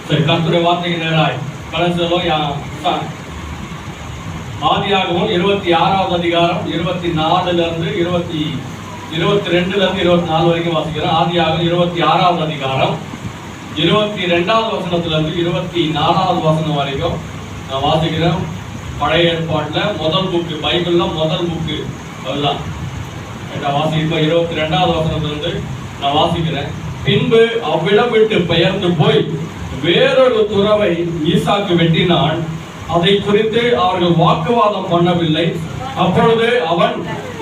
சரி, கர்த்தருடைய வார்த்தைக்கு நேராய் கலசலும். ஆதியாகமம் 26வது அதிகாரம் 24 22 24 வரைக்கும் வாசிக்கிறோம். ஆதியாகமம் 26வது அதிகாரம் 22வது வசனத்திலிருந்து 24வது வசனம் வரைக்கும் நான் வாசிக்கிறேன். பழைய ஏற்பாட்டில் முதல் புக்கு, பைபிள்ல முதல் புக்கு அதுதான் வாசிப்போம். 22வது வசனத்திலிருந்து நான் வாசிக்கிறேன். பின்பு அவ்விடம் விட்டு பெயர்ந்து போய் வேறொரு துறவை ஈசாக்கு வெட்டினான். அதை குறித்து அவர்கள் வாக்குவாதம் பண்ணவில்லை. அப்பொழுது அவன்,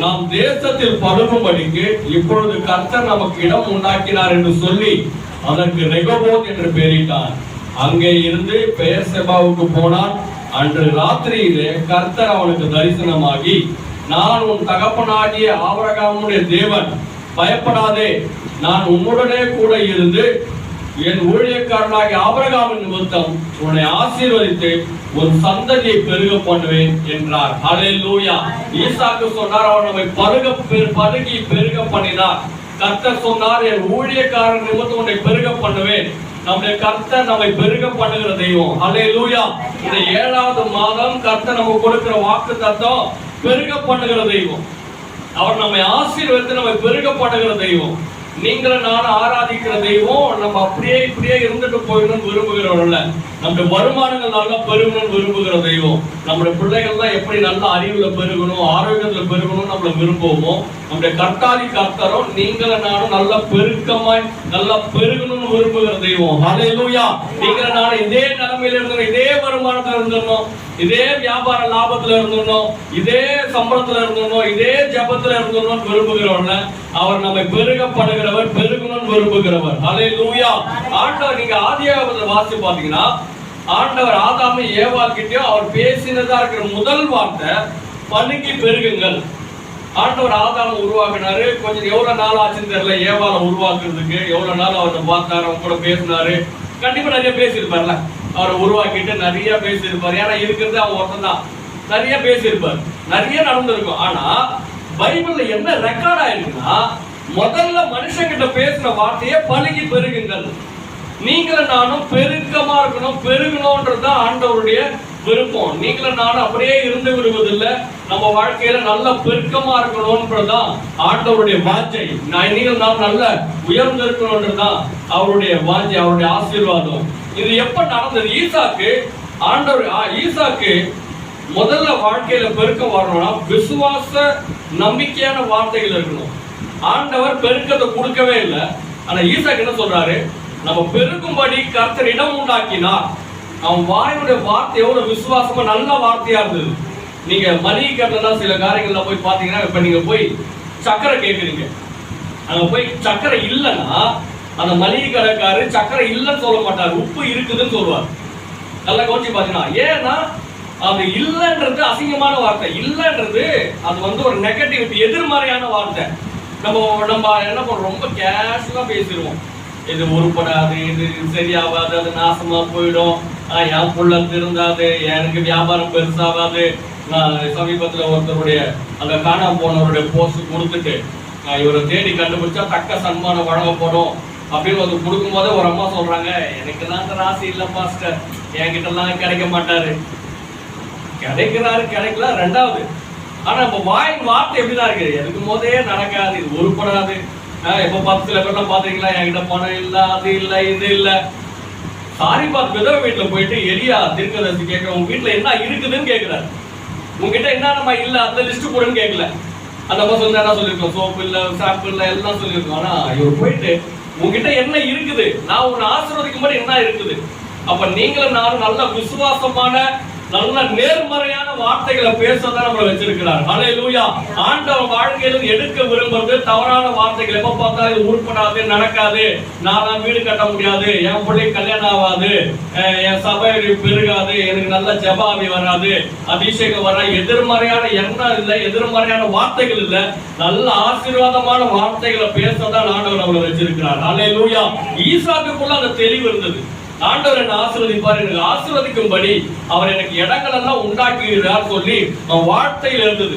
நாம் தேசத்தில் பழுகும்படிக்கு இப்பொழுது கர்த்தர் நமக்கு இடம் உண்டாக்கினார் என்று சொல்லி அதற்கு ரெகோபோத் என்று பெயரிட்டான். அங்கே இருந்து பெயர்செபாவுக்கு போனான். அன்று ராத்திரியிலே கர்த்தர் அவனுக்கு தரிசனமாகி, நான் உன் தகப்பனாகிய ஆபிரகாமுடைய தேவன், பயப்படாதே, நான் உன்னுடனே கூட இருந்து என் ஊழியக்காரனாகிய ஆபிரகாமின் நிமித்தம் உன்னை ஆசீர்வதித்து உன் சந்ததியை பெருக பண்ணுவேன் என்றார். ஹல்லேலூயா. ஈசாக்கு சொன்னார், அவர் நம்மை பருகி பெருக பண்ணினார். கர்த்தர் சொன்னார், என் ஊழியக்காரன் நிமித்தம் உன்னை பெருக பண்ணுவேன். நம்முடைய கர்த்தர் நம்மை பெருக பண்ணுகிற தெய்வம். ஹல்லேலூயா. இந்த 7வது மாதம் கர்த்தர் நமக்கு கொடுக்கிற வாக்கு தத்தம் பெருக பண்ணுகிற தெய்வம். அவர் நம்மை ஆசீர்வதித்து நம்மை பெருக பண்ணுகிற தெய்வம். நீங்களும் நானும் ஆராதிக்கிற தெய்வம் நம்ம அப்படியே இப்படியே இருந்துட்டு போயிடணும்னு விரும்புகிறவர்கள, நம்முடைய வருமானங்கள் நல்லா பெருகணும்னு விரும்புகிற தெய்வம். நம்முடைய பிள்ளைகள் தான் எப்படி நல்ல அறிவுல பெருகணும், ஆரோக்கியத்துல பெருகணும் நம்மள விரும்புவோமோ, நம்முடைய கர்த்தாதி கர்த்தரும் நீங்களும் நானும் நல்ல பெருக்கமாய் நல்லா பெருகணும்னு விரும்புகிற தெய்வம். ஹல்லேலூயா. நீங்களும் நானும் இதே நிலைமையில இருந்தோம், இதே வருமானத்துல இருந்தோம், இதே வியாபார லாபத்துல இருந்தோம், இதே சம்பளத்துல இருந்தோம், இதே ஜபத்துல இருந்தோம் விரும்புகிறவர்கள, அவர் நம்மை பெருகப்படுகிறவர், பெருகணும்னு விரும்புகிறவர். ஹல்லேலூயா. ஆண்டவர், நீங்க ஆதியாகமத்துல வாசி பாத்தீங்கன்னா, ஆண்டவர் ஆதாமை ஏவாள் கிட்டயும் அவர் பேசினதா இருக்கிற முதல் வார்த்தை பலுகி பெருகுங்கள். ஆண்டவர் ஆதாமை உருவாக்குனாரு. கொஞ்சம் எவ்வளவு நாள் ஆச்சுன்னு தெரியல ஏவாளை உருவாக்குறதுக்கு. எவ்வளவு நாள் அவரை பார்த்தாரு, அவங்க கூட பேசினாரு. கண்டிப்பா நிறைய பேசியிருப்பார்ல, அவரை உருவாக்கிட்டு நிறைய பேசியிருப்பார். ஏன்னா இருக்கிறது அவன் ஒருத்தன் தான். நிறைய பேசியிருப்பார், நிறைய நடந்திருக்கும். ஆனா பைபிள்ல என்ன ரெக்கார்ட் ஆயிருக்குன்னா, முதல்ல மனுஷங்கிட்ட பேசின வார்த்தையே பலுகி பெருகுங்கள். நீங்களும் நானும் பெருக்கமா இருக்கணும், பெருகணும்ன்றதுதான் ஆண்டவருடைய விருப்பம். நீங்களும் நானும் அப்படியே இருந்து விடுவதில்லை, நம்ம வாழ்க்கையில நல்ல பெருக்கமா இருக்கணும்ன்றதுதான் ஆண்டவருடைய வாஞ்சை. நீங்கள் நாம் நல்ல உயர்ந்து இருக்கணும்ன்றதுதான் அவருடைய வாஞ்சை, அவருடைய ஆசீர்வாதம். இது எப்ப நடந்தது? ஈசாக்கு முதல்ல வாழ்க்கையில பெருக்கம் வரணும்னா விசுவாச நம்பிக்கையான வார்த்தைகள் இருக்கணும். ஆண்டவர் பெருக்கத்தை கொடுக்கவே இல்லை. ஆனா ஈசாக்கு என்ன சொல்றாரு? நம்ம பெருக்கும்படி கர்த்தர் இடம் உண்டாக்கினார். அவன் வாயுடைய வார்த்தை எவ்வளவு விசுவாசமா நல்ல வார்த்தையா இருந்தது. நீங்க மளிகை கட்டலாம் சில காரியங்கள்ல போய் பாத்தீங்கன்னா, இப்ப நீங்க போய் சக்கரை கேட்குறீங்க, அங்க போய் சக்கரை இல்லைன்னா அந்த மளிகை கடைக்காரு சக்கரை இல்லைன்னு சொல்ல மாட்டார், உப்பு இருக்குதுன்னு சொல்லுவார். நல்லா கவனிச்சு பாத்தீங்கன்னா, ஏன்னா அது இல்லைன்றது அசிங்கமான வார்த்தை. இல்லைன்றது அது ஒரு நெகட்டிவிட்டி, எதிர்மறையான வார்த்தை. நம்ம என்ன பண்றோம், ரொம்ப கேஷுவலா பேசிடுவோம். இது உருப்படாது, இது சரியாகாது, அது நாசமா போயிடும், என் புள்ள திருந்தாது, எனக்கு வியாபாரம் பெருசாகாது. நான் சமீபத்துல ஒருத்தருடைய அந்த காணாம போனவருடைய போஸ்ட் கொடுத்துட்டு, இவரை தேடி கண்டுபிடிச்சா தக்க சன்மானம் வழங்கப்படும் அப்படின்னு வந்து கொடுக்கும் போதே ஒரு அம்மா சொல்றாங்க, எனக்கு தான் அந்த ராசி இல்லை பாஸ்டர், என்கிட்ட எல்லாம் கிடைக்க மாட்டாரு. கிடைக்கிறாரு, கிடைக்கல ரெண்டாவது. ஆனா இப்ப வாயின் வார்த்தை எப்படிதான் இருக்கு, எடுக்கும் போதே நடக்காது, இது உருப்படாது. இப்ப 10 சில பேர்லாம் பாத்தீங்களா, என்கிட்ட பணம் இல்ல, அது இல்ல, இது இல்ல. சாரி பாத் விதவை வீட்டுல போயிட்டு எரியா தீர்க்கதரிசி கேட்க, உங்க வீட்டுல என்ன இருக்குதுன்னு கேட்கிறாரு. உங்ககிட்ட என்ன இல்ல அந்த லிஸ்ட் போடுன்னு கேட்கல. அந்த மாதிரி சொன்னா என்ன சொல்லிருக்கோம், சோப்பு இல்ல, ஷாம்பு இல்ல, எல்லாம் சொல்லியிருக்கோம். ஆனா இவர் போயிட்டு உங்ககிட்ட என்ன இருக்குது, நான் உன்னை ஆசீர்வதிக்கும் போது என்ன இருக்குது. அப்ப நீங்களும் நானும் நல்ல விசுவாசமான நல்ல நேர்மறையான வார்த்தைகளை பேசதான் நம்மளை வச்சிருக்கிறார். ஹல்லேலூயா. ஆண்டவர் வாழ்க்கையில எடுக்க விரும்புறது தவறான வார்த்தைகள். எப்ப பார்த்தா இது உருப்படாது, நடக்காது, நான் வீடு கட்ட முடியாது, என் பிள்ளை கல்யாணம் ஆகாது, என் சபை பெருகாது, எனக்கு நல்ல ஜபாவி வராது, அபிஷேகம் வர, எதிர்மறையான எண்ணம் இல்லை, எதிர்மறையான வார்த்தைகள் இல்லை, நல்ல ஆசீர்வாதமான வார்த்தைகளை பேசதான் ஆண்டவர் நம்மளை வச்சிருக்கிறார். ஹல்லேலூயா. ஈசாக்குக்குள்ள அந்த தெளிவு இருந்தது. ஆண்டவர் என்ன ஆசீர்வதிப்பார், எனக்கு ஆசீர்வதிக்கும்படி அவர் எனக்கு இடங்கள் எல்லாம் உண்டாக்குகிறார் சொல்லி வார்த்தையில் இருந்தது.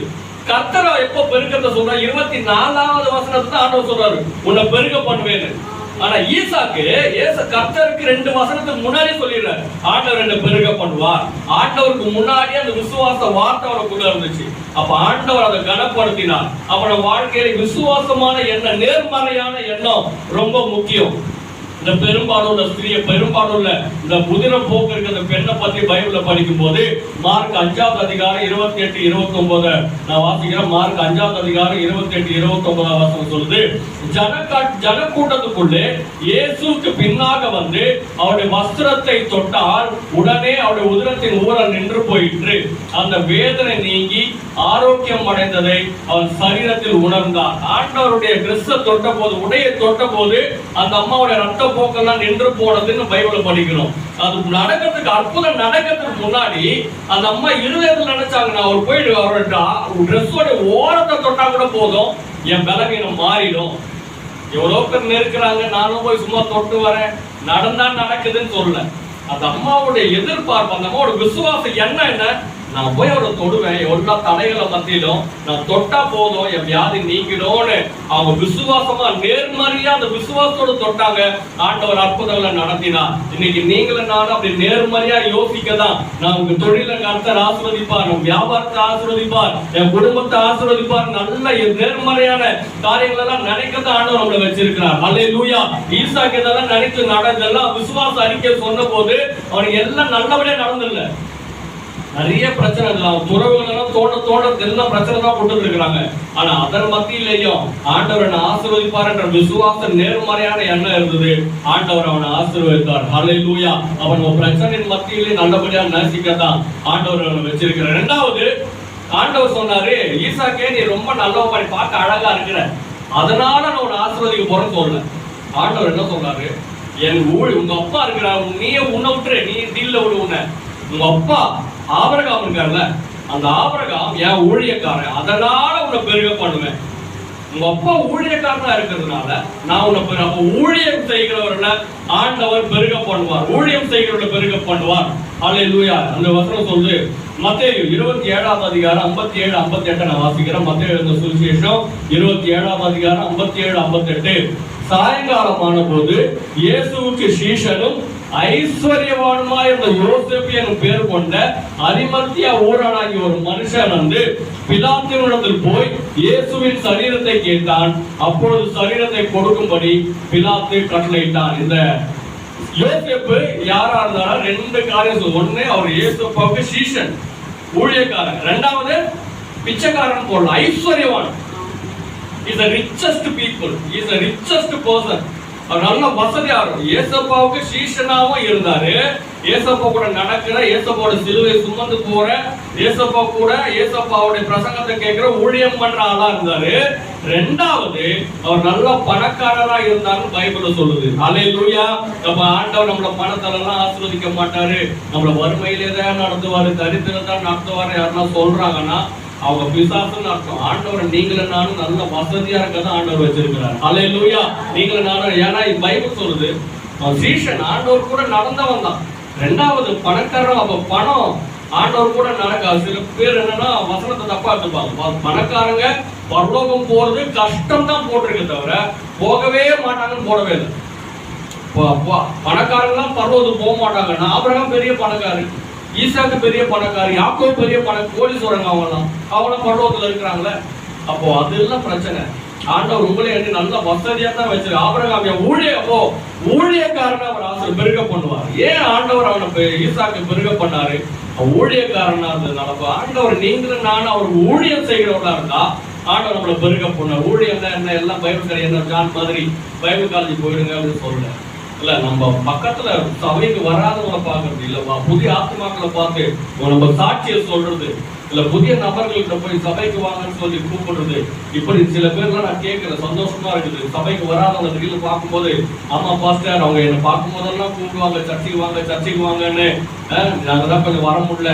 கர்த்தர் எப்போ பெருக்கத்தை சொல்றாரு, 24வது வசனத்துல ஆண்டவர் சொல்றாரு, உன்னை பெருக பண்ணுவேன்னு. ஆனா ஈசாக்கு கர்த்தருக்கு 2 வசனத்துக்கு முன்னாடி சொல்லிடுறாரு, ஆண்டவர் என்ன பெருக பண்ணுவார். ஆண்டவருக்கு முன்னாடி அந்த விசுவாச வார்த்தை அவருக்குள்ள இருந்துச்சு. அப்ப ஆண்டவர் அதை கனப்படுத்தினார். அப்ப நம்ம வாழ்க்கையில விசுவாசமான எண்ணம், நேர்மறையான எண்ணம் ரொம்ப முக்கியம். இந்த பெரும்பாலுள்ள ஸ்திரியை, பெரும்பாலுள்ள இந்த குதிரை போக்கு இருக்கிற பெண்ணை பத்தி பைபிள்ல படிக்கும் போது மார்க் 5வது அதிகாரம் 28, 29 நான் வாசிக்கிறேன். மார்க் 5வது அதிகாரம் 28, 29 வசனம் சொல்லுது, ஜனக்கூட்டத்துக்குள்ளே இயேசுக்கு பின்னாக வந்து அவருடைய வஸ்திரத்தை தொட்டால் உடனே அவருடைய உதரத்தின் ஊரல் நின்று போயிற்று. அந்த வேதனை நீங்கி ஆரோக்கியம் அடைந்ததை அவன் சரீரத்தில் உணர்ந்தான். ஆண்டவருடைய டிரெஸ்ஸை தொட்ட போது, உடையை தொட்ட போது அந்த அம்மாவுடைய ரத்த போக்கெல்லாம் நின்று போனதுன்னு பைபிள படிக்கிறோம். அது நடக்கிறதுக்கு, அற்புதம் நடக்கிறதுக்கு முன்னாடி அந்த அம்மா இருதயத்தில் நினைச்சாங்க, நான் அவர் போயிட்டு அவரோட டிரெஸ்ஸோட ஓரத்தை தொட்டா கூட போதும், என் பலவீனம் மாறிடும். எவ்வளவு பேர் நெருக்கிறாங்க, நானும் போய் சும்மா தொட்டு வரேன், நடந்தா நடக்குதுன்னு சொல்லல. அந்த அம்மாவுடைய எதிர்பார்ப்பு, அந்த அம்மாவோட விசுவாசம் என்ன, நான் போய் அவரை தொடுவேன், எல்லா தடைகளை மத்தியிலும் நான் தொட்டா போதும், என் வியாதி நீங்கிடும்னு அவங்க விசுவாசமா நேர்மறையா அந்த விசுவாசத்தோடு தொட்டாங்க. ஆண்டவர் அற்புதங்களை நடத்தினார். இன்னைக்கு நீங்களும் நானும் அப்படி நேர்மறையா யோசிக்கதான், நான் உங்க தொழிலை கர்த்தர் ஆசீர்வதிப்பார், உங்க வியாபாரத்தை ஆசீர்வதிப்பார், என் குடும்பத்தை ஆசீர்வதிப்பார், நல்ல நேர்மறையான காரியங்கள் எல்லாம் நினைக்கதான் ஆண்டவர் நம்மளை வச்சிருக்கிறார். அல்லேலூயா. ஈசாக்கு இதெல்லாம் நினைச்சு நடந்தெல்லாம் விசுவாச அறிக்கை சொன்ன போது அவனுக்கு எல்லாம் நல்லபடியா நடந்தில்ல. நிறைய பிரச்சனை, துறவுகள் தோண்ட எல்லாம் பிரச்சனை தான் போட்டு இருக்கிறாங்க. ஆனா அதன் மத்தியிலேயும் ஆண்டவர் ஆசீர்வதிப்பார் என்ற விசுவாச நேர்மறையான எண்ணம் இருந்தது. ஆண்டவர் அவனை ஆசீர்வதித்தார். ஹல்லேலூயா. அவன் பிரச்சனையின் மத்தியிலே நல்லபடியா நேசிக்கத்தான் ஆண்டவர் அவனை வச்சிருக்கிறார். 2வது, ஆண்டவர் சொன்னாரு, ஈசாக்கே நீ ரொம்ப நல்லவ மாதிரி பார்க்க அழகா இருக்கிற, அதனால நான் உன்னை ஆசீர்வதிக்க போறேன்னு சொல்லல. ஆண்டவர் என்ன சொன்னாரு, என் உங்க அப்பா இருக்கிறார், நீயே உன்னை விட்டுரு, நீ டீல்ல விடு. உங்க அப்பா ஆபிரகாம் இருக்கார்ல, அந்த ஆபிரகாம் என் ஊழியக்காரன், அதனால உன்னை பெருக பண்ணுவேன். உங்க அப்பா ஊழியக்காரனா இருக்கிறதுனால நான் உன்னை ஊழியம் செய்கிறவர்களை ஆண்டவர் பெருக பண்ணுவார், ஊழியம் செய்கிறவர்களை பெருக பண்ணுவார். அல்லேலூயா. அந்த வசனம் சொல்லுது, மத்தேயு 27வது அதிகாரம் 57, 58 நான் வாசிக்கிறேன். மத்தேயு எழுதின சுவிசேஷம் 27வது அதிகாரம் 57, 58. சாயங்காலமான போது இயேசுவுக்கு சீஷனும் ஐஸ்வர்யவானுமாய் இருந்த யோசேப்பு எனும் பேர் கொண்ட அரிமத்தியா ஊரானாகிய ஒரு மனுஷன் வந்து பிலாத்தினிடத்தில் போய் இயேசுவின் சரீரத்தை கேட்டான். அப்பொழுது சரீரத்தை கொடுக்கும்படி பிலாத்து கட்டளையிட்டான். இந்த யோசேப்பு யாரா இருந்தாலும் 2 காரியம் சொல்லுவோம். ஒண்ணு, அவர் இயேசுவுக்கு சீஷன், ஊழியக்காரன். 2வது, பிச்சைக்காரன் போடலாம், ஐஸ்வர்யவான். is the richest people, is the richest person. அவர் நல்ல வசதியா இருக்கும். ஏசப்பாவுக்கு சீஷனாவும் இருந்தாரு, ஏசப்பா கூட நடக்கிற, ஏசப்பாவோட சிலுவை சுமந்து போற, ஏசப்பா கூட ஏசப்பாவுடைய பிரசங்கத்தை கேட்கிற, ஊழியம் பண்ற ஆளா இருந்தாரு. 2வது, அவர் நல்ல பணக்காரரா இருந்தாருன்னு பைபிள் சொல்லுது. அல்லேலூயா. நம்ம ஆண்டவர் நம்மள பணத்தெல்லாம் ஆசீர்வதிக்க மாட்டாரு, நம்மள வறுமையிலே தான் நடத்துவாரு, தரித்திரம் தான் நடத்துவாரு யாருன்னா சொல்றாங்கன்னா அவங்க பிசாசுன்னு அர்த்தம். ஆண்டவர் நீங்களும் நானும் நல்ல வசதியா இருக்கதான் ஆண்டவர் வச்சிருக்கிறார். அல்லேலூயா. நீங்களும் நானும், ஏன்னா பைபிள் சொல்லுது சீஷன் ஆண்டவர் கூட நடந்தவன் தான். 2வது பணக்காரன். அப்ப பணம் ஆண்டவர் கூட நடக்காது. சில பேர் என்னன்னா வசனத்தை தப்பா எடுத்துப்பாங்க. பணக்காரங்க பரலோகம் போறது கஷ்டம் தான் போட்டிருக்க தவிர போகவே மாட்டாங்கன்னு போடவே இல்லை. பணக்காரங்களாம் பரலோகத்துக்கு போக மாட்டாங்க. ஆபிரகாம் பெரிய பணக்காரன், ஈசாக்கு பெரிய பணக்காரி, யாக்கோபு பெரிய கோடீஸ்வரங்க, அவங்களும் பரலோகத்துல இருக்கிறாங்களே. அப்போ அதெல்லாம் பிரச்சனை. ஆண்டவர் உங்களே நல்ல வசதியா தான் வச்சிருக்கு. ஆபிரகாம் ஊழியக்காரனை அவர் ஆசிரியர் பெருக பண்ணுவார். ஏன் ஆண்டவர் அவனை ஈசாக்கு பெருக பண்ணாரு? ஊழியக்காரனா இருந்ததுனால. ஆண்டவர் நீங்களும் நானும் அவர் ஊழியம் செய்கிறவங்களா இருந்தா ஆண்டவர் நம்மளை பெருக பண்ணார். ஊழியம் என்ன, எல்லாம் பைபிள் கடை என்ன ஜான் மாதிரி பைபிள் காலேஜ் போயிடுங்க அப்படின்னு சொல்லல. இல்ல, நம்ம பக்கத்துல சபைக்கு வராதவங்களை பாக்குறது இல்லவா, புதிய ஆத்மாக்களை பார்த்து நம்ம சாட்சியை சொல்றது இல்ல, புதிய நபர்கள்ட்ட போய் சபைக்கு வாங்கன்னு சொல்லி கூப்பிடுறது. இப்படி சில பேர்லாம் நான் கேட்கிறேன், சந்தோஷமா இருக்குது. சபைக்கு வராதவங்க திடீர்னு பார்க்கும்போது, ஆமா பாஸ்டர் அவங்க என்ன பார்க்கும் போதெல்லாம் கூப்பிடுவாங்க, சர்ச்சைக்கு வாங்கன்னு. நாங்கதான் கொஞ்சம் வர முடியல.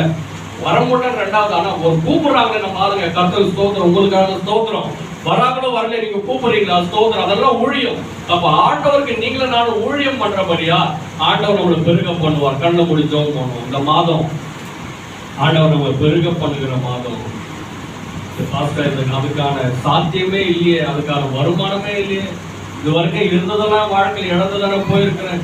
2வது, ஆனா ஒரு கூப்பிடுறாங்க நம்ம ஆளுங்க, கர்த்தருக்கு ஸ்தோத்திரம், உங்களுக்காக ஸ்தோத்திரம். வராங்களோ வரல, நீங்க கூப்பிடுறீங்களா, ஸ்தோத்திரம், அதெல்லாம் ஊழியம். அப்ப ஆண்டவருக்கு நீங்களும் நானும் ஊழியம் பண்றபடியா ஆண்டவர் நம்மளை பெருக பண்ணுவார். கண்ணை மூடி ஜெபம் பண்ணுவோம். இந்த மாதம் ஆண்டவர் நம்ம பெருக பண்ணுகிற மாதம். அதுக்கான சாத்தியமே இல்லையே, அதுக்கான வருமானமே இல்லையே. இது வரைக்கும் இருந்ததெல்லாம் வாழ்க்கையில் இழந்ததானே போயிருக்கிறேன்,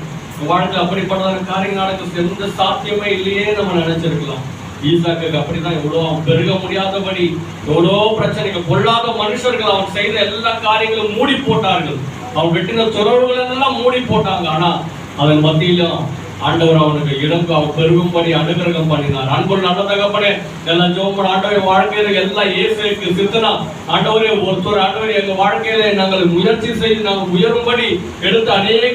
வாழ்க்கை அப்படிப்பட்டதான காரியம் நடக்க எந்த சாத்தியமே இல்லையே நம்ம நினைச்சிருக்கலாம். ஈசாக்கு அப்படிதான், எவ்வளோ பெருக முடியாதபடி எவ்வளோ பிரச்சனைகள், கொள்ளாத மனுஷர்கள் அவன் செய்த எல்லா காரியங்களும் மூடி போட்டார்கள், அவன் வெட்டின துறவுகள் எல்லாம் மூடி போட்டாங்க. ஆனா அதன் மத்தியிலும் ஆண்டவர் அவனுக்கு இடம் அவன் பெருகும்படி அனுகிரகம் பண்ணினார். அன்பு நல்ல தகப்பனே, எல்லாம் ஜோம் ஆண்டவரை வாழ்க்கையில எல்லாம் இயேசுக்கு சித்தனா ஆண்டவரே ஒருத்தர் ஆண்டவரே எங்க வாழ்க்கையில நாங்கள் முயற்சி செய்து நாங்கள் உயரும்படி எடுத்து அநேக